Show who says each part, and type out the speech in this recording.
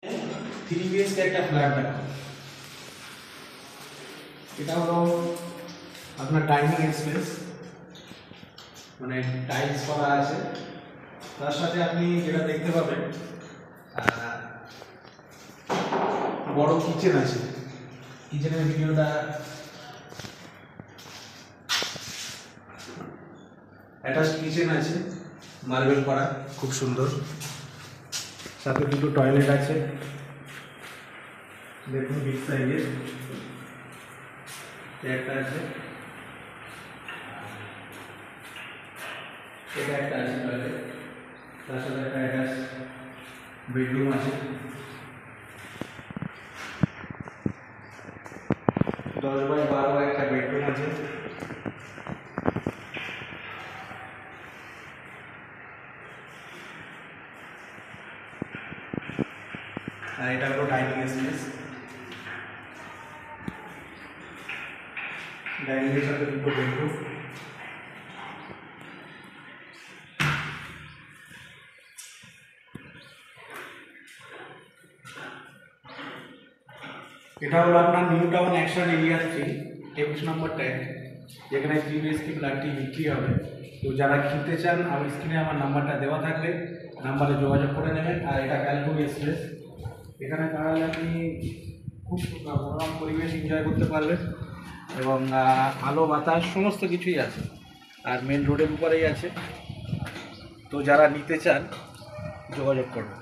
Speaker 1: Three BSK একটা flat দেখো, এটা হলো আপনার ডাইনিং স্পেস, মানে টাইলস করা আছে। তার সাথে আপনি যেটা দেখতে পাবেন বড় কিচেন আছে। কিচেনের ভিডিওটা অ্যাটাচ কিচেন আছে, মার্বেল করা, খুব সুন্দর। সাথে দুটো টয়লেট আছে, দেখুন বিগ সাইজের একটা আছে, এটা একটা আছে টয়লেট। তার সাথে একটা অ্যাটাচ বেডরুম আছে, 10x12 একটা বেডরুম আছে। আর এটা হলো ডাইনিং স্পেস, ডাইনিং এর সাথে দুটো বেডরুম। এটা হলো আপনার নিউ টাউন অ্যাকশন এরিয়া 3 23 নম্বর ট্যাগ, যেখানে 3 বিএসকে ফ্ল্যাটটি বিক্রি হবে। তো যারা কিনতে চান, আমার স্ক্রিনে আমার নাম্বারটা দেওয়া থাকবে, নাম্বারে যোগাযোগ করে নেবেন। আর এটা ক্যালকুলি স্পেস, এখানে দাঁড়ালে আপনি খুব মনোরম পরিবেশ এনজয় করতে পারবেন এবং আলো বাতাস সমস্ত কিছুই আছে, আর মেন রোডের উপরেই আছে। তো যারা নিতে চান যোগাযোগ করবেন।